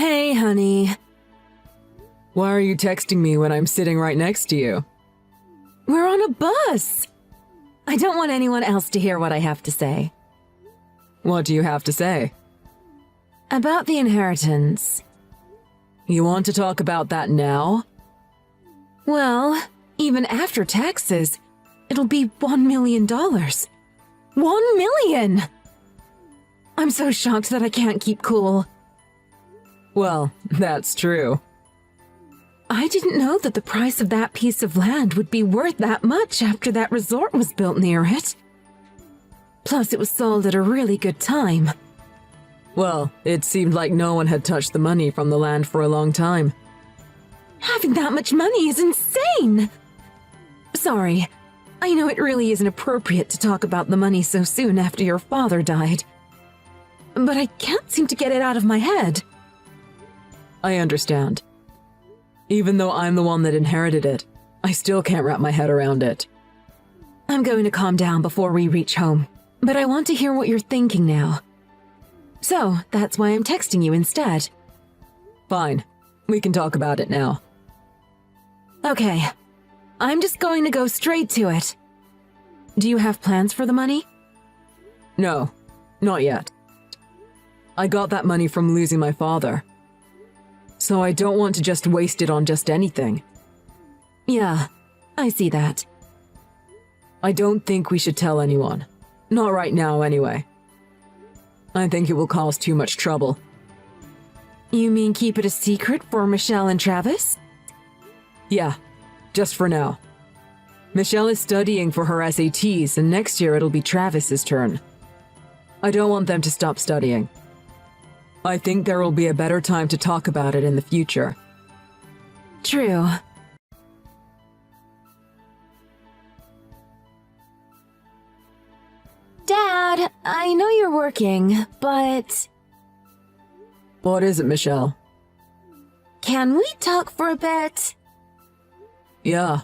Hey, honey. Why are you texting me when I'm sitting right next to you? We're on a bus. I don't want anyone else to hear what I have to say. What do you have to say? About the inheritance. You want to talk about that now? Well, even after taxes, it'll be $1 million. 1 million! I'm so shocked that I can't keep cool. Well, that's true. I didn't know that the price of that piece of land would be worth that much after that resort was built near it. Plus, it was sold at a really good time. Well, it seemed like no one had touched the money from the land for a long time. Having that much money is insane! Sorry, I know it really isn't appropriate to talk about the money so soon after your father died. But I can't seem to get it out of my head. I understand. Even though I'm the one that inherited it, I still can't wrap my head around it. I'm going to calm down before we reach home, but I want to hear what you're thinking now. So, that's why I'm texting you instead. Fine. We can talk about it now. Okay. I'm just going to go straight to it. Do you have plans for the money? No, not yet. I got that money from losing my father. So I don't want to just waste it on just anything. Yeah, I see that. I don't think we should tell anyone. Not right now, anyway. I think it will cause too much trouble. You mean keep it a secret for Michelle and Travis? Yeah, just for now. Michelle is studying for her SATs, and next year it'll be Travis's turn. I don't want them to stop studying. I think there will be a better time to talk about it in the future. True. Dad, I know you're working, but... What is it, Michelle? Can we talk for a bit? Yeah.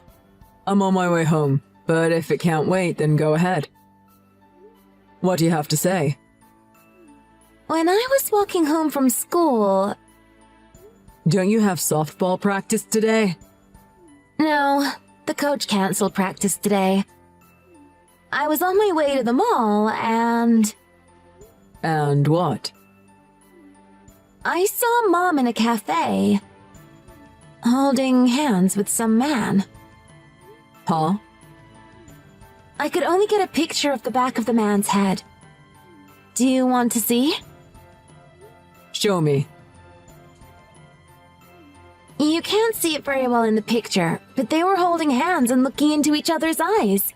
I'm on my way home, but if it can't wait, then go ahead. What do you have to say? When I was walking home from school... Don't you have softball practice today? No, the coach canceled practice today. I was on my way to the mall and... And what? I saw Mom in a cafe, holding hands with some man. Huh? I could only get a picture of the back of the man's head. Do you want to see? Show me. You can't see it very well in the picture, but they were holding hands and looking into each other's eyes.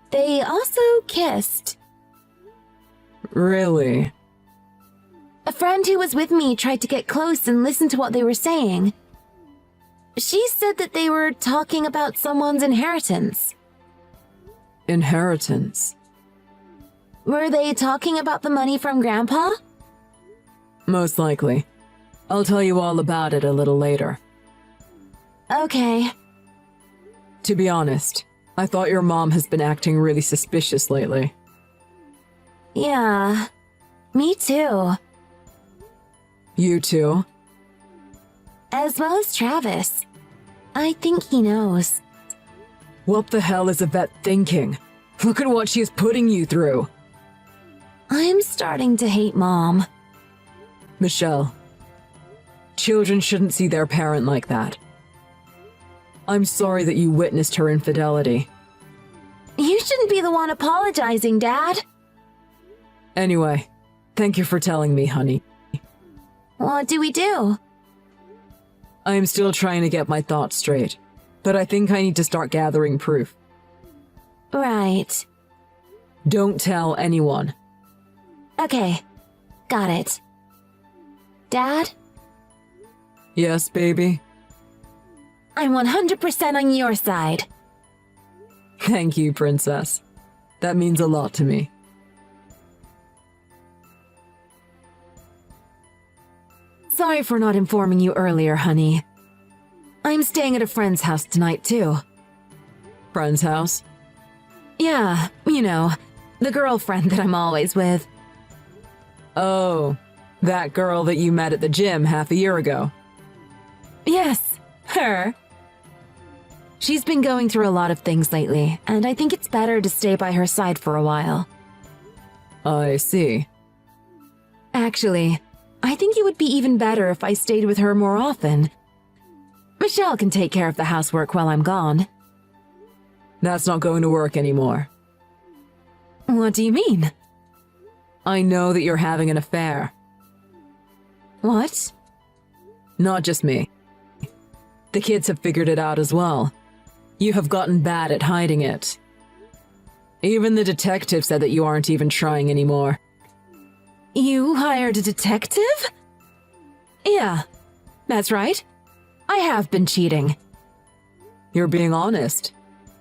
They also kissed. Really? A friend who was with me tried to get close and listen to what they were saying. She said that they were talking about someone's inheritance. Inheritance? Were they talking about the money from Grandpa? Most likely. I'll tell you all about it a little later. Okay. To be honest, I thought your mom has been acting really suspicious lately. Yeah, me too. You too? As well as Travis. I think he knows. What the hell is Yvette thinking? Look at what she is putting you through. I'm starting to hate Mom. Michelle, children shouldn't see their parent like that. I'm sorry that you witnessed her infidelity. You shouldn't be the one apologizing, Dad. Anyway, thank you for telling me, honey. What do we do? I am still trying to get my thoughts straight, but I think I need to start gathering proof. Right. Don't tell anyone. Okay, got it. Dad? Yes, baby? I'm 100% on your side. Thank you, princess. That means a lot to me. Sorry for not informing you earlier, honey. I'm staying at a friend's house tonight, too. Friend's house? Yeah, you know, the girlfriend that I'm always with. Oh, That girl that you met at the gym half a year ago. Yes, her. She's been going through a lot of things lately, and I think it's better to stay by her side for a while. I see. Actually, I think it would be even better if I stayed with her more often. Michelle can take care of the housework while I'm gone. That's not going to work anymore. What do you mean? I know that you're having an affair. What? Not just me. The kids have figured it out as well. You have gotten bad at hiding it. Even the detective said that you aren't even trying anymore. You hired a detective? Yeah, that's right. I have been cheating. You're being honest.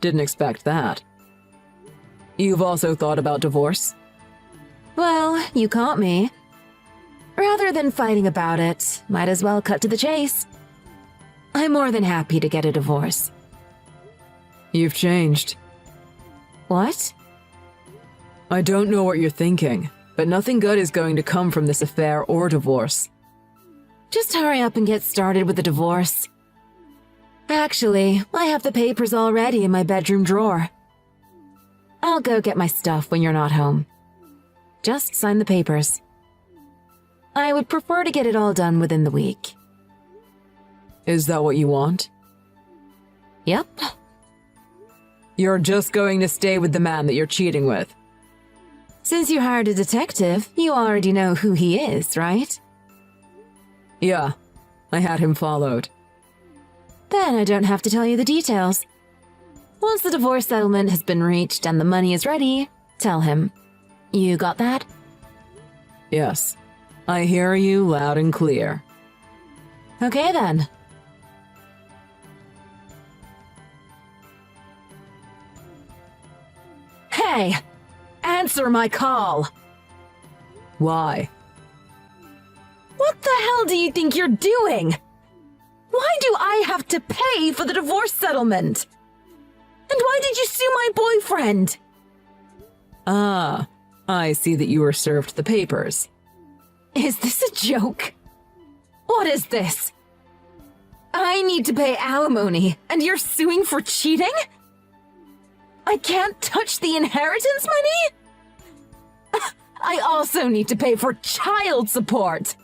Didn't expect that. You've also thought about divorce? Well, you caught me. Rather than fighting about it, might as well cut to the chase. I'm more than happy to get a divorce. You've changed. What? I don't know what you're thinking, but nothing good is going to come from this affair or divorce. Just hurry up and get started with the divorce. Actually, I have the papers already in my bedroom drawer. I'll go get my stuff when you're not home. Just sign the papers. I would prefer to get it all done within the week. Is that what you want? Yep. You're just going to stay with the man that you're cheating with. Since you hired a detective, you already know who he is, right? Yeah, I had him followed. Then I don't have to tell you the details. Once the divorce settlement has been reached and the money is ready, tell him. You got that? Yes, I hear you loud and clear. Okay then. Hey! Answer my call! Why? What the hell do you think you're doing? Why do I have to pay for the divorce settlement? And why did you sue my boyfriend? Ah, I see that you were served the papers. Is this a joke? What is this? I need to pay alimony, and you're suing for cheating? I can't touch the inheritance money? I also need to pay for child support.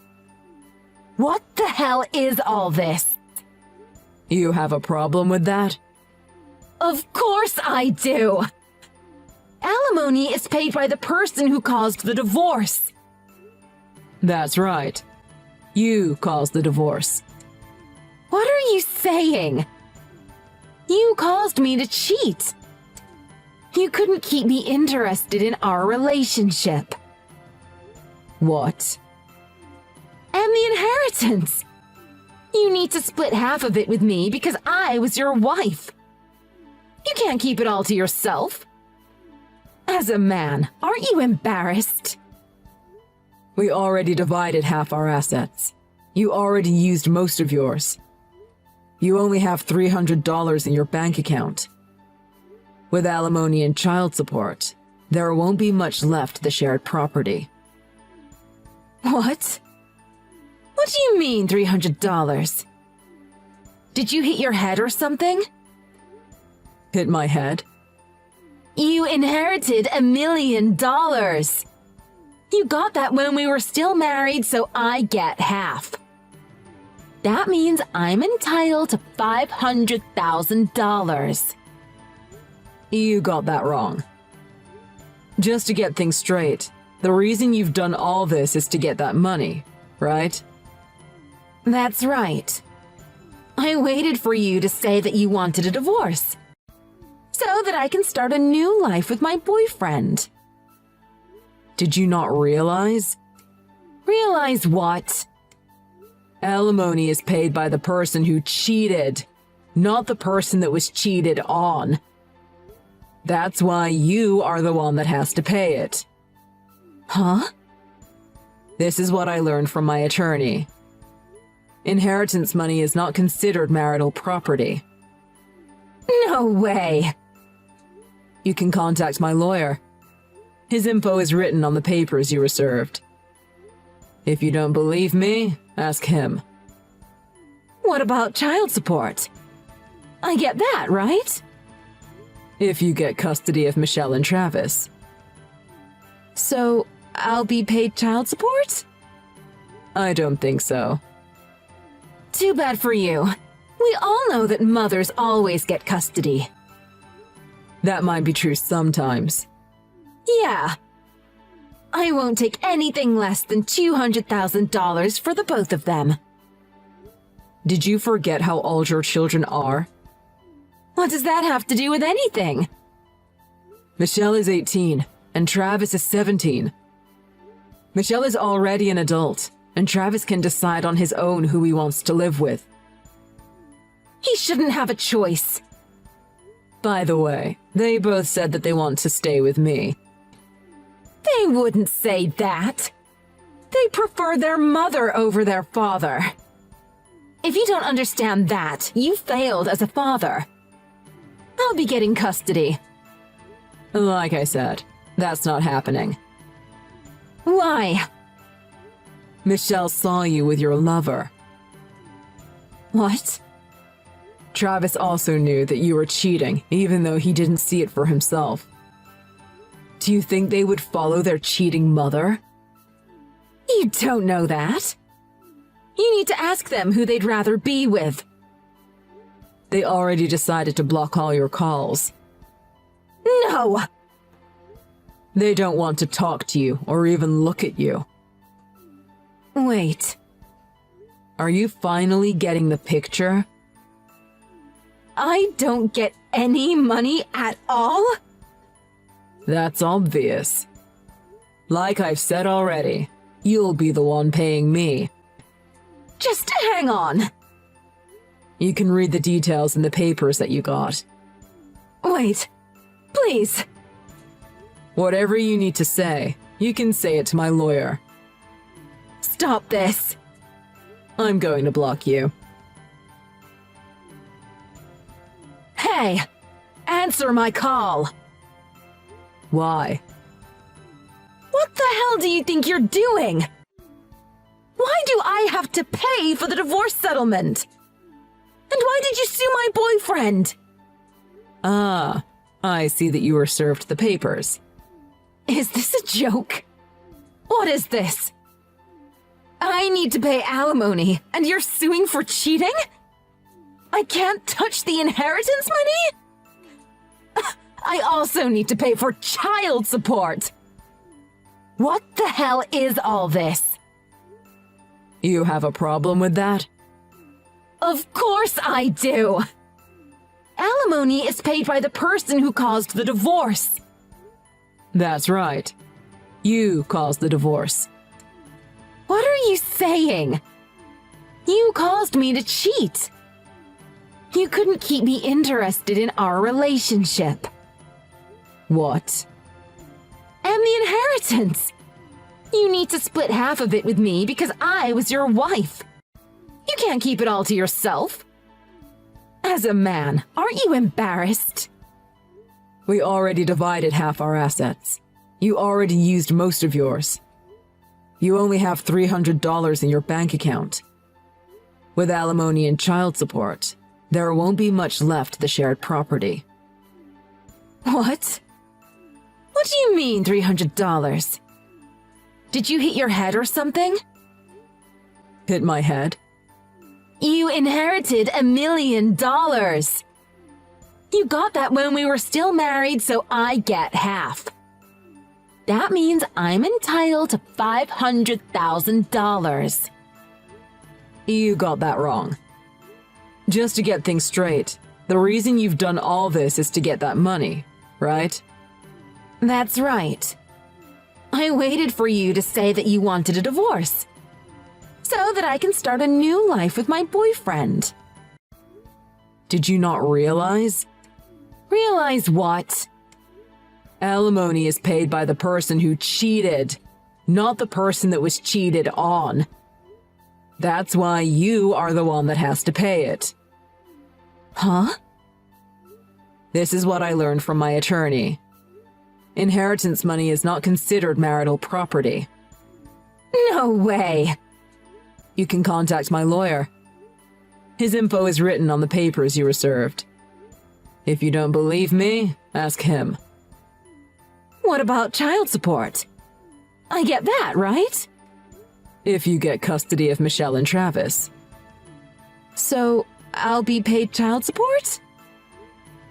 What the hell is all this? You have a problem with that? Of course I do. Alimony is paid by the person who caused the divorce. That's right. You caused the divorce. What are you saying? You caused me to cheat. You couldn't keep me interested in our relationship. What? And the inheritance. You need to split half of it with me because I was your wife. You can't keep it all to yourself. As a man, aren't you embarrassed? We already divided half our assets. You already used most of yours. You only have $300 in your bank account. With alimony and child support, there won't be much left of the shared property. What? What do you mean, $300? Did you hit your head or something? Hit my head? You inherited $1 million. You got that when we were still married, so I get half. That means I'm entitled to $500,000. You got that wrong. Just to get things straight, the reason you've done all this is to get that money, right? That's right. I waited for you to say that you wanted a divorce, so that I can start a new life with my boyfriend. Did you not realize? Realize what? Alimony is paid by the person who cheated, not the person that was cheated on. That's why you are the one that has to pay it. Huh? This is what I learned from my attorney. Inheritance money is not considered marital property. No way. You can contact my lawyer. His info is written on the papers you were served. If you don't believe me, ask him. What about child support? I get that, right? If you get custody of Michelle and Travis. So, I'll be paid child support? I don't think so. Too bad for you. We all know that mothers always get custody. That might be true sometimes. Yeah. I won't take anything less than $200,000 for the both of them. Did you forget how old your children are? What does that have to do with anything? Michelle is 18, and Travis is 17. Michelle is already an adult, and Travis can decide on his own who he wants to live with. He shouldn't have a choice. By the way, they both said that they want to stay with me. They wouldn't say that. They prefer their mother over their father. If you don't understand that, you failed as a father. I'll be getting custody. Like I said, that's not happening. Why? Michelle saw you with your lover. What? Travis also knew that you were cheating, even though he didn't see it for himself. Do you think they would follow their cheating mother? You don't know that. You need to ask them who they'd rather be with. They already decided to block all your calls. No! They don't want to talk to you or even look at you. Wait. Are you finally getting the picture? I don't get any money at all? That's obvious. Like I've said already, you'll be the one paying me. Just hang on. You can read the details in the papers that you got. Wait. Please. Whatever you need to say, you can say it to my lawyer. Stop this. I'm going to block you. Hey! Answer my call. Why? What the hell do you think you're doing? Why do I have to pay for the divorce settlement? And why did you sue my boyfriend? Ah, I see that you were served the papers. Is this a joke? What is this? I need to pay alimony, and you're suing for cheating? I can't touch the inheritance money? I also need to pay for child support. What the hell is all this? You have a problem with that? Of course I do. Alimony is paid by the person who caused the divorce. That's right. You caused the divorce. What are you saying? You caused me to cheat. You couldn't keep me interested in our relationship. What? And the inheritance. You need to split half of it with me because I was your wife. You can't keep it all to yourself. As a man, aren't you embarrassed? We already divided half our assets. You already used most of yours. You only have $300 in your bank account. With alimony and child support, there won't be much left of the shared property. What? What do you mean, $300? Did you hit your head or something? Hit my head? You inherited $1 million. You got that when we were still married, so I get half. That means I'm entitled to $500,000. You got that wrong. Just to get things straight, the reason you've done all this is to get that money, right? That's right. I waited for you to say that you wanted a divorce, so that I can start a new life with my boyfriend. Did you not realize? Realize what? Alimony is paid by the person who cheated, not the person that was cheated on. That's why you are the one that has to pay it. Huh? This is what I learned from my attorney. Inheritance money is not considered marital property. No way. You can contact my lawyer. His info is written on the papers you were served. If you don't believe me, ask him. What about child support? I get that, right? If you get custody of Michelle and Travis. So, I'll be paid child support?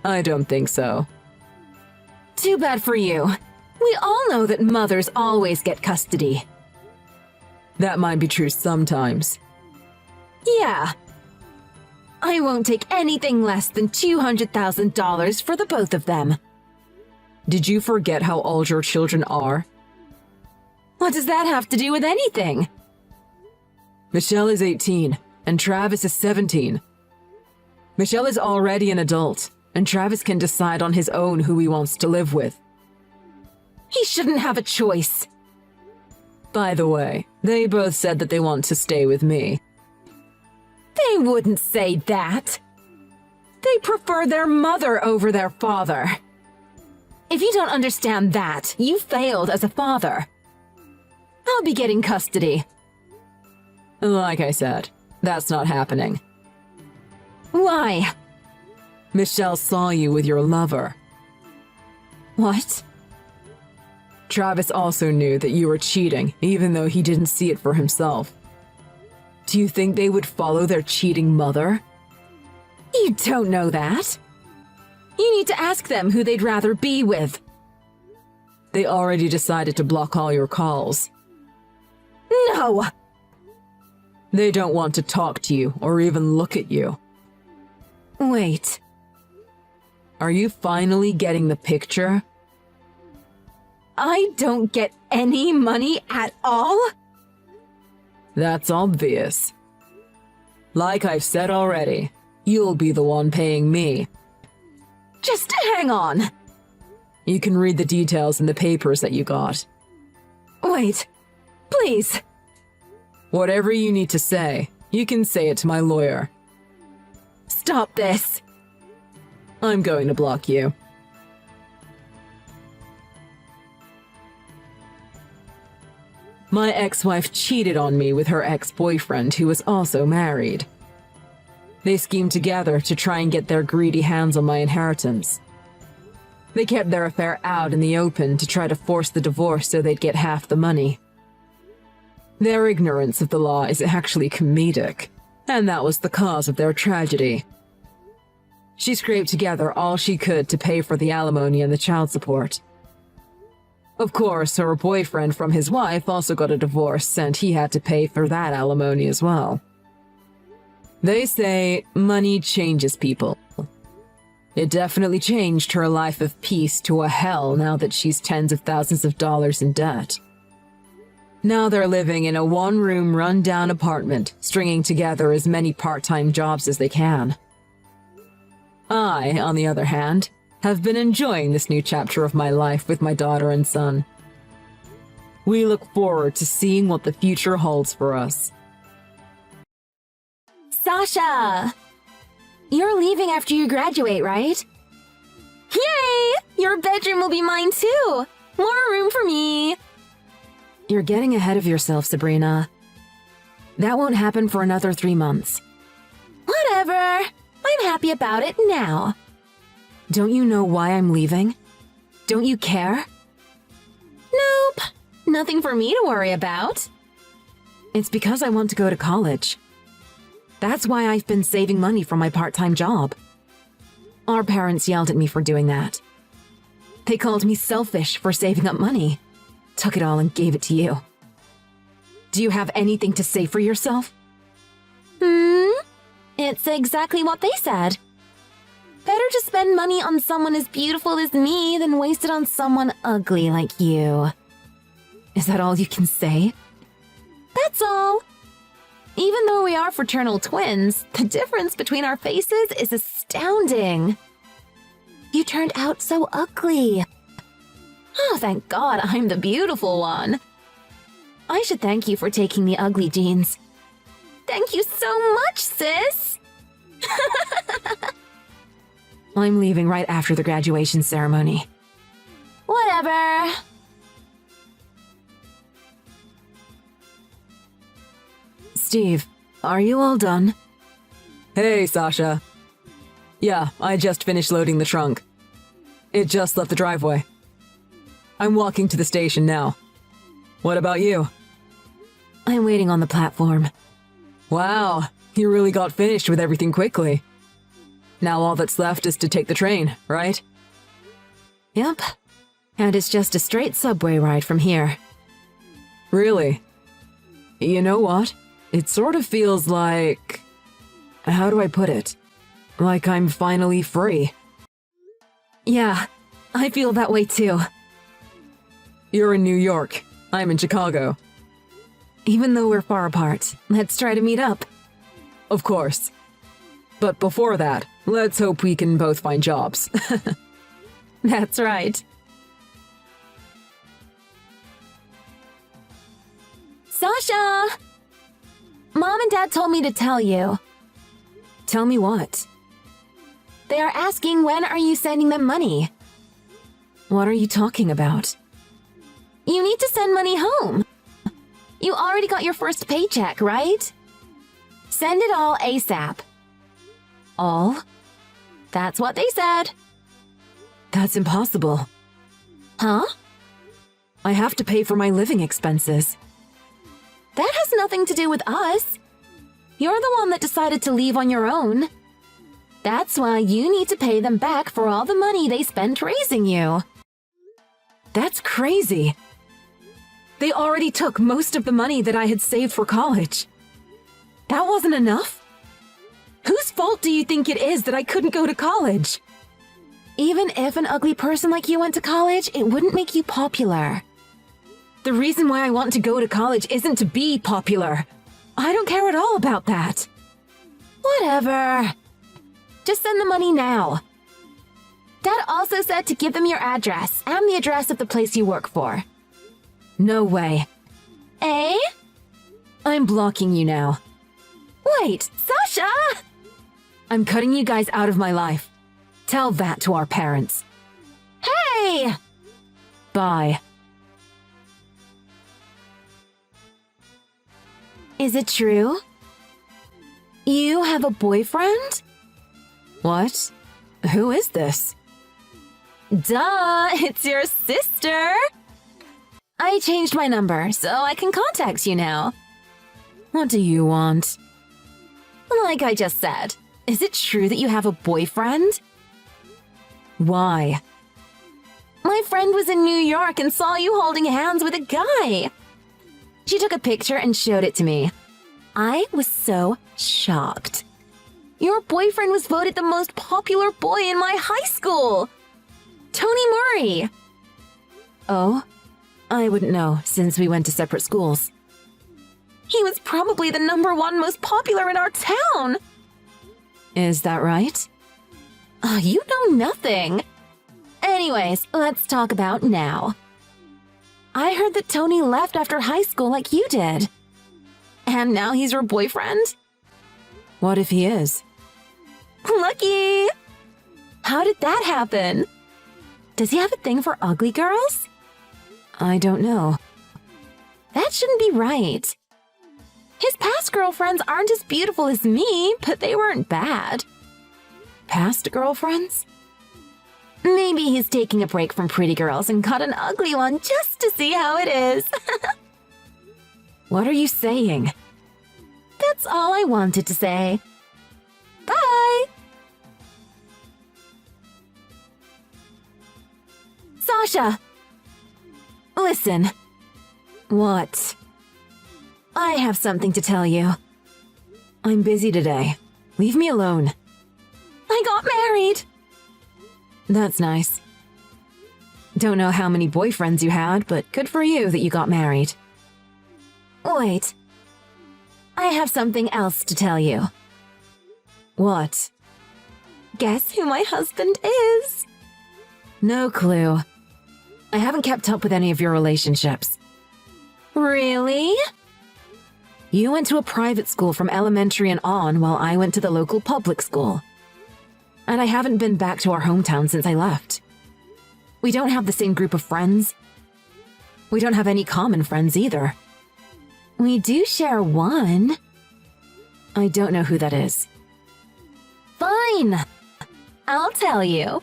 I don't think so. Too bad for you. We all know that mothers always get custody. That might be true sometimes. Yeah. I won't take anything less than $200,000 for the both of them. Did you forget how old your children are? What does that have to do with anything? Michelle is 18, and Travis is 17. Michelle is already an adult, and Travis can decide on his own who he wants to live with. He shouldn't have a choice. By the way, they both said that they want to stay with me. They wouldn't say that. They prefer their mother over their father. If you don't understand that, you failed as a father. I'll be getting custody. Like I said, that's not happening. Why? Michelle saw you with your lover. What? Travis also knew that you were cheating, even though he didn't see it for himself. Do you think they would follow their cheating mother? You don't know that. You need to ask them who they'd rather be with. They already decided to block all your calls. No! They don't want to talk to you or even look at you. Wait. Are you finally getting the picture? I don't get any money at all? That's obvious. Like I've said already, you'll be the one paying me. Just hang on. You can read the details in the papers that you got. Wait. Please. Whatever you need to say, you can say it to my lawyer. Stop this. I'm going to block you. My ex-wife cheated on me with her ex-boyfriend who was also married. They schemed together to try and get their greedy hands on my inheritance. They kept their affair out in the open to try to force the divorce so they'd get half the money. Their ignorance of the law is actually comedic, and that was the cause of their tragedy. She scraped together all she could to pay for the alimony and the child support. Of course, her boyfriend from his wife also got a divorce, and he had to pay for that alimony as well. They say money changes people. It definitely changed her life of peace to a hell now that she's tens of thousands of dollars in debt. Now they're living in a one-room, run-down apartment, stringing together as many part-time jobs as they can. I, on the other hand, have been enjoying this new chapter of my life with my daughter and son. We look forward to seeing what the future holds for us. Sasha! You're leaving after you graduate, right? Yay! Your bedroom will be mine too! More room for me! You're getting ahead of yourself, Sabrina. That won't happen for another 3 months. Whatever. I'm happy about it now. Don't you know why I'm leaving? Don't you care? Nope. Nothing for me to worry about. It's because I want to go to college. That's why I've been saving money from my part-time job. Our parents yelled at me for doing that. They called me selfish for saving up money. Took it all and gave it to you. Do you have anything to say for yourself? It's exactly what they said. Better to spend money on someone as beautiful as me than waste it on someone ugly like you. Is that all you can say? That's all. Even though we are fraternal twins, the difference between our faces is astounding. You turned out so ugly. Oh, thank God I'm the beautiful one. I should thank you for taking the ugly genes. Thank you so much, sis! I'm leaving right after the graduation ceremony. Whatever. Steve, are you all done? Hey, Sasha. Yeah, I just finished loading the trunk. It just left the driveway. I'm walking to the station now. What about you? I'm waiting on the platform. Wow, you really got finished with everything quickly. Now all that's left is to take the train, right? Yep. And it's just a straight subway ride from here. Really? You know what? It sort of feels like... How do I put it? Like I'm finally free. Yeah, I feel that way too. You're in New York. I'm in Chicago. Even though we're far apart, let's try to meet up. Of course. But before that, let's hope we can both find jobs. That's right. Sasha! Mom and Dad told me to tell you. Tell me what? They are asking when are you sending them money? What are you talking about? You need to send money home. You already got your first paycheck, right? Send it all ASAP. All? That's what they said. That's impossible. Huh? I have to pay for my living expenses. That has nothing to do with us. You're the one that decided to leave on your own. That's why you need to pay them back for all the money they spent raising you. That's crazy. They already took most of the money that I had saved for college. That wasn't enough? Whose fault do you think it is that I couldn't go to college? Even if an ugly person like you went to college, it wouldn't make you popular. The reason why I want to go to college isn't to be popular. I don't care at all about that. Whatever. Just send the money now. Dad also said to give them your address and the address of the place you work for. No way. Eh? I'm blocking you now. Wait, Sasha! I'm cutting you guys out of my life. Tell that to our parents. Hey! Bye. Is it true? You have a boyfriend? What? Who is this? Duh, it's your sister! I changed my number, so I can contact you now. What do you want? Like I just said, is it true that you have a boyfriend? Why? My friend was in New York and saw you holding hands with a guy. She took a picture and showed it to me. I was so shocked. Your boyfriend was voted the most popular boy in my high school. Tony Murray. Oh? I wouldn't know, since we went to separate schools. He was probably the #1 most popular in our town. Is that right? You know nothing. Anyways, let's talk about now. I heard that Tony left after high school like you did. And now he's your boyfriend? What if he is? Lucky! How did that happen? Does he have a thing for ugly girls? I don't know. That shouldn't be right. His past girlfriends aren't as beautiful as me, but they weren't bad. Past girlfriends? Maybe he's taking a break from pretty girls and got an ugly one just to see how it is. What are you saying? That's all I wanted to say. Bye! Sasha! Listen. What? I have something to tell you. I'm busy today. Leave me alone. I got married! That's nice. Don't know how many boyfriends you had, but good for you that you got married. Wait. I have something else to tell you. What? Guess who my husband is? No clue. I haven't kept up with any of your relationships. Really? You went to a private school from elementary and on, while I went to the local public school. And I haven't been back to our hometown since I left. We don't have the same group of friends. We don't have any common friends either. We do share one. I don't know who that is. Fine. I'll tell you.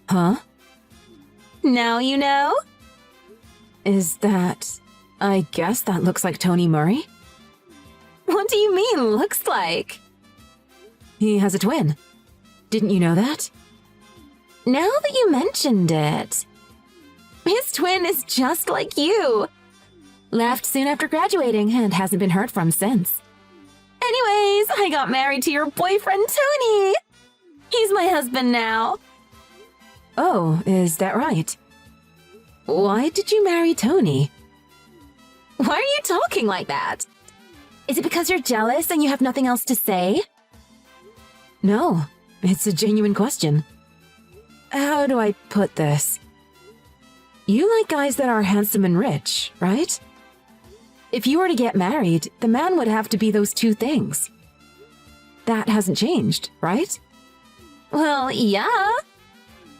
Huh? Now you know? Is that... I guess that looks like Tony Murray? What do you mean, looks like? He has a twin. Didn't you know that? Now that you mentioned it... His twin is just like you. Left soon after graduating and hasn't been heard from since. Anyways, I got married to your boyfriend, Tony. He's my husband now. Oh, is that right? Why did you marry Tony? Why are you talking like that? Is it because you're jealous and you have nothing else to say? No, it's a genuine question. How do I put this? You like guys that are handsome and rich, right? If you were to get married, the man would have to be those two things. That hasn't changed, right? Well, yeah.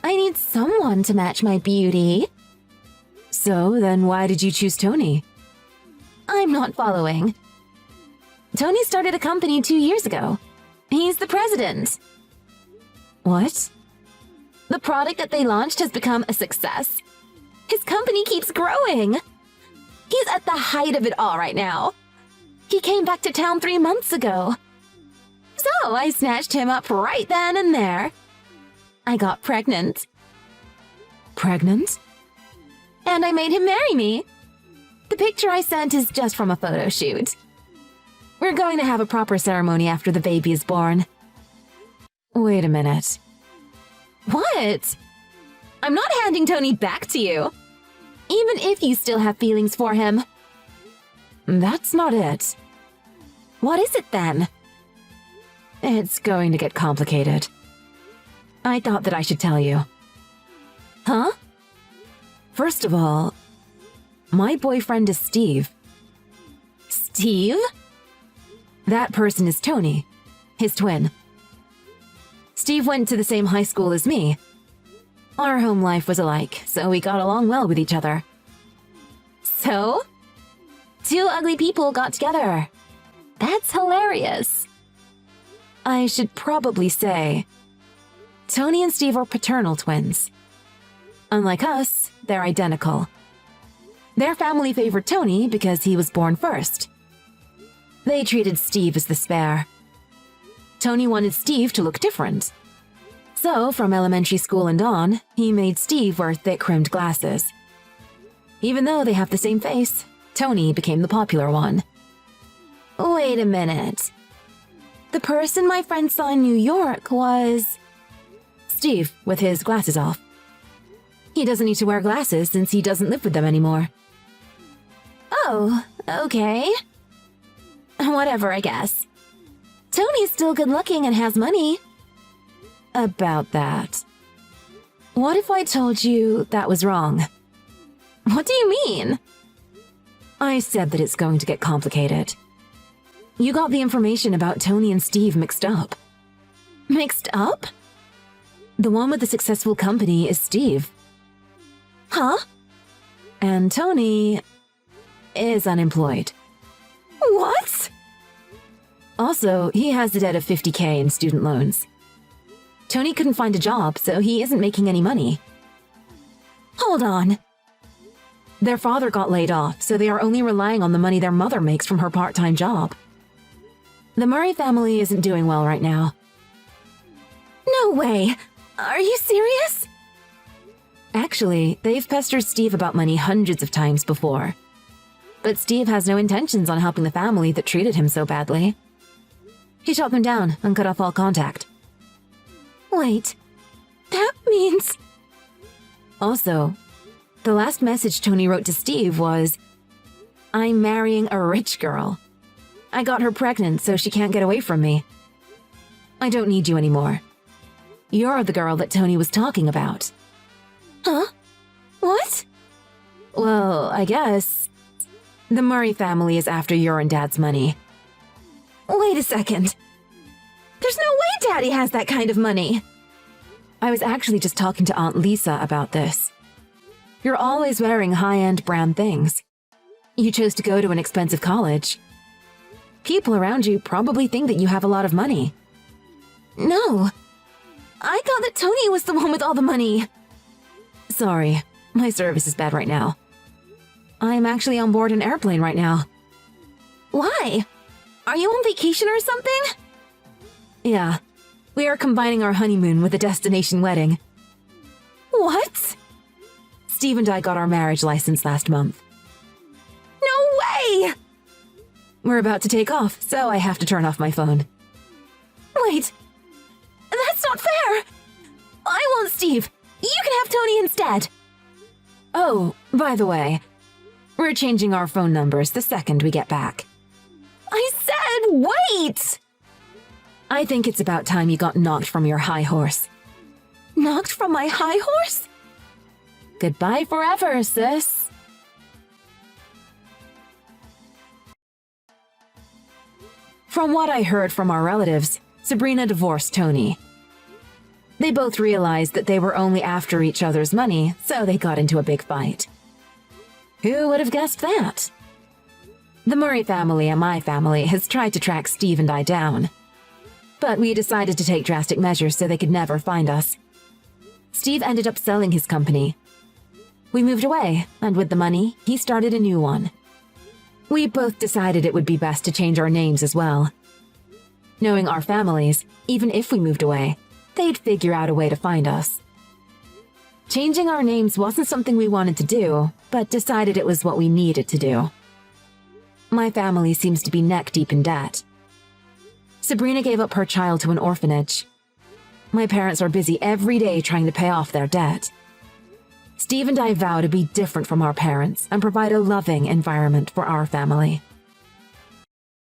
I need someone to match my beauty. So then why did you choose Tony? I'm not following. Tony started a company 2 years ago. He's the president. What? The product that they launched has become a success. His company keeps growing. He's at the height of it all right now. He came back to town 3 months ago. So I snatched him up right then and there. I got pregnant. Pregnant? And I made him marry me. The picture I sent is just from a photo shoot. We're going to have a proper ceremony after the baby is born. Wait a minute. What? I'm not handing Tony back to you. Even if you still have feelings for him. That's not it. What is it then? It's going to get complicated. I thought that I should tell you. Huh? First of all, my boyfriend is Steve. Steve? That person is Tony, his twin. Steve went to the same high school as me. Our home life was alike, so we got along well with each other. So? Two ugly people got together. That's hilarious. I should probably say, Tony and Steve are paternal twins. Unlike us, they're identical. Their family favored Tony because he was born first. They treated Steve as the spare. Tony wanted Steve to look different. So, from elementary school and on, he made Steve wear thick-rimmed glasses. Even though they have the same face, Tony became the popular one. Wait a minute. The person my friend saw in New York was... Steve, with his glasses off. He doesn't need to wear glasses since he doesn't live with them anymore. Oh, okay. Whatever, I guess. Tony's still good-looking and has money. About that. What if I told you that was wrong? What do you mean? I said that it's going to get complicated. You got the information about Tony and Steve mixed up. Mixed up? The one with the successful company is Steve. Huh? And Tony is unemployed. What? Also, he has a debt of $50,000 in student loans. Tony couldn't find a job, so he isn't making any money. Hold on. Their father got laid off, so they are only relying on the money their mother makes from her part-time job. The Murray family isn't doing well right now. No way! Are you serious? Actually, they've pestered Steve about money hundreds of times before. But Steve has no intentions on helping the family that treated him so badly. He shot them down and cut off all contact. Wait, that means... Also, the last message Tony wrote to Steve was, "I'm marrying a rich girl. I got her pregnant so she can't get away from me. I don't need you anymore. You're the girl that Tony was talking about." Huh? What? Well, I guess... The Murray family is after your and Dad's money. Wait a second. There's no way Daddy has that kind of money. I was actually just talking to Aunt Lisa about this. You're always wearing high-end brand things. You chose to go to an expensive college. People around you probably think that you have a lot of money. No. I thought that Tony was the one with all the money. Sorry, my service is bad right now. I'm actually on board an airplane right now. Why? Are you on vacation or something? Yeah. We are combining our honeymoon with a destination wedding. What? Steve and I got our marriage license last month. No way! We're about to take off, so I have to turn off my phone. Wait. That's not fair! I want Steve. You can have Tony instead. Oh, by the way, we're changing our phone numbers the second we get back. I said wait! I think it's about time you got knocked from your high horse. Knocked from my high horse? Goodbye forever, sis. From what I heard from our relatives, Sabrina divorced Tony. They both realized that they were only after each other's money, so they got into a big fight. Who would have guessed that? The Murray family and my family has tried to track Steve and I down, but we decided to take drastic measures so they could never find us. Steve ended up selling his company. We moved away, and with the money, he started a new one. We both decided it would be best to change our names as well. Knowing our families, even if we moved away, they'd figure out a way to find us. Changing our names wasn't something we wanted to do, but decided it was what we needed to do. My family seems to be neck-deep in debt. Sabrina gave up her child to an orphanage. My parents are busy every day trying to pay off their debt. Steve and I vow to be different from our parents and provide a loving environment for our family.